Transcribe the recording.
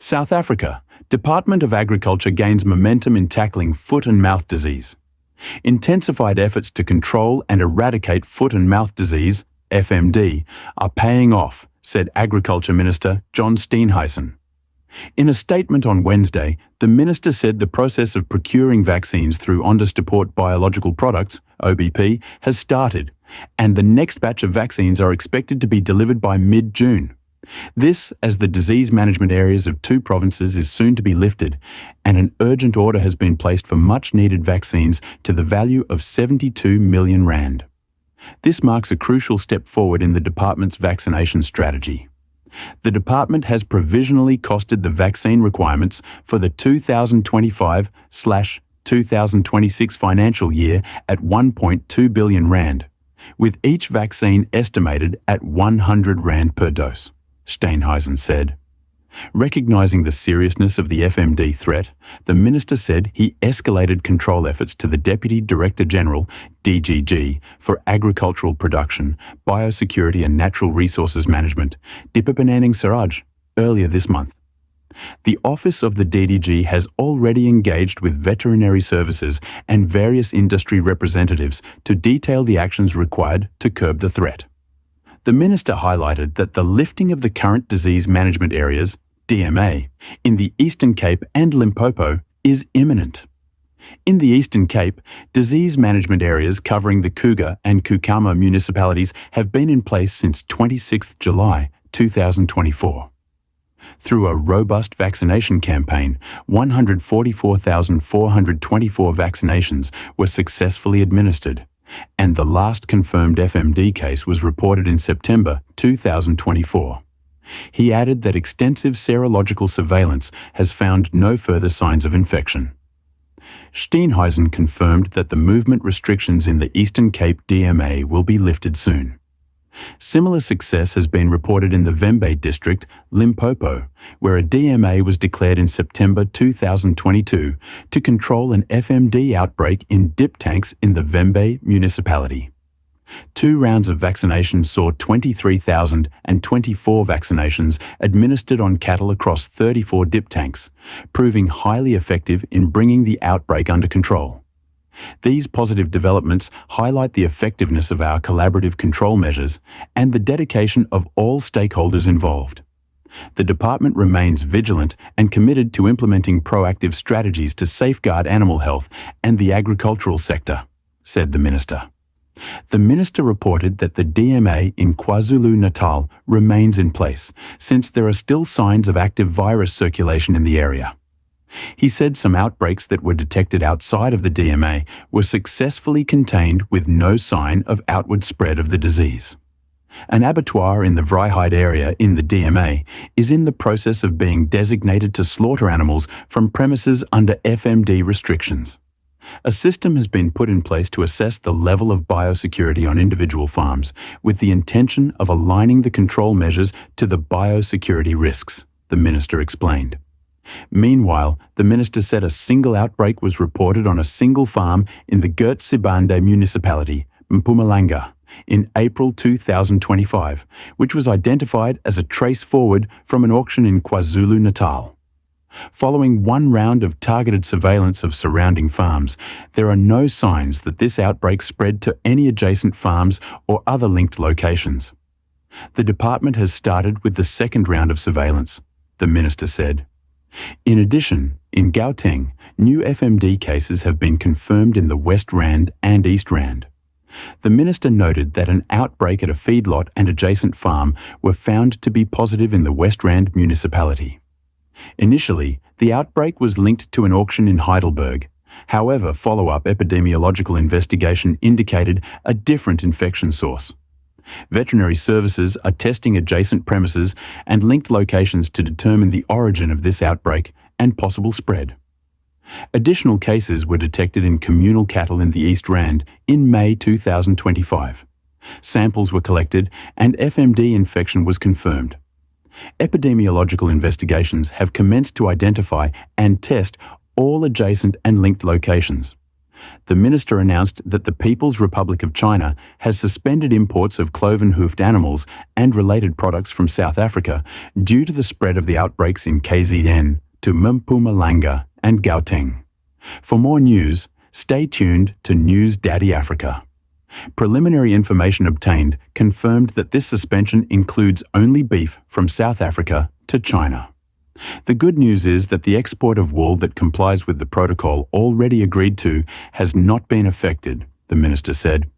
South Africa, Department of Agriculture gains momentum in tackling foot and mouth disease. Intensified efforts to control and eradicate foot and mouth disease, FMD, are paying off, said Agriculture Minister John Steenhuisen. In a statement on Wednesday, the minister said the process of procuring vaccines through Onderstepoort Biological Products, OBP, has started, and the next batch of vaccines are expected to be delivered by mid-June. This, as the disease management areas of 2 provinces is soon to be lifted, and an urgent order has been placed for much-needed vaccines to the value of 72 million rand. This marks a crucial step forward in the department's vaccination strategy. The department has provisionally costed the vaccine requirements for the 2025/2026 financial year at 1.2 billion rand, with each vaccine estimated at 100 rand per dose, Steenhuisen said. Recognising the seriousness of the FMD threat, the minister said he escalated control efforts to the Deputy Director General, DGG, for Agricultural Production, Biosecurity and Natural Resources Management, Dipapaneng Siraj, earlier this month. The office of the DDG has already engaged with veterinary services and various industry representatives to detail the actions required to curb the threat. The minister highlighted that the lifting of the current disease management areas, DMA, in the Eastern Cape and Limpopo is imminent. In the Eastern Cape, disease management areas covering the Kruger and Kukama municipalities have been in place since 26 July 2024. Through a robust vaccination campaign, 144,424 vaccinations were successfully administered, and the last confirmed FMD case was reported in September 2024. He added that extensive serological surveillance has found no further signs of infection. Steenhuisen confirmed that the movement restrictions in the Eastern Cape DMA will be lifted soon. Similar success has been reported in the Vembe district, Limpopo, where a DMA was declared in September 2022 to control an FMD outbreak in dip tanks in the Vembe municipality. 2 rounds of vaccination saw 23,024 vaccinations administered on cattle across 34 dip tanks, proving highly effective in bringing the outbreak under control. These positive developments highlight the effectiveness of our collaborative control measures and the dedication of all stakeholders involved. The department remains vigilant and committed to implementing proactive strategies to safeguard animal health and the agricultural sector, said the minister. The minister reported that the DMA in KwaZulu-Natal remains in place, since there are still signs of active virus circulation in the area. He said some outbreaks that were detected outside of the DMA were successfully contained with no sign of outward spread of the disease. An abattoir in the Vryheid area in the DMA is in the process of being designated to slaughter animals from premises under FMD restrictions. A system has been put in place to assess the level of biosecurity on individual farms, with the intention of aligning the control measures to the biosecurity risks, the minister explained. Meanwhile, the minister said a single outbreak was reported on a single farm in the Gert-Sibande municipality, Mpumalanga, in April 2025, which was identified as a trace forward from an auction in KwaZulu-Natal. Following 1 round of targeted surveillance of surrounding farms, there are no signs that this outbreak spread to any adjacent farms or other linked locations. The department has started with the 2nd round of surveillance, the minister said. In addition, in Gauteng, new FMD cases have been confirmed in the West Rand and East Rand. The minister noted that an outbreak at a feedlot and adjacent farm were found to be positive in the West Rand municipality. Initially, the outbreak was linked to an auction in Heidelberg. However, follow-up epidemiological investigation indicated a different infection source. Veterinary services are testing adjacent premises and linked locations to determine the origin of this outbreak and possible spread. Additional cases were detected in communal cattle in the East Rand in May 2025. Samples were collected and FMD infection was confirmed. Epidemiological investigations have commenced to identify and test all adjacent and linked locations. The minister announced that the People's Republic of China has suspended imports of cloven-hoofed animals and related products from South Africa due to the spread of the outbreaks in KZN to Mpumalanga and Gauteng. For more news, stay tuned to News Daddy Africa. Preliminary information obtained confirmed that this suspension includes only beef from South Africa to China. The good news is that the export of wool that complies with the protocol already agreed to has not been affected, the minister said.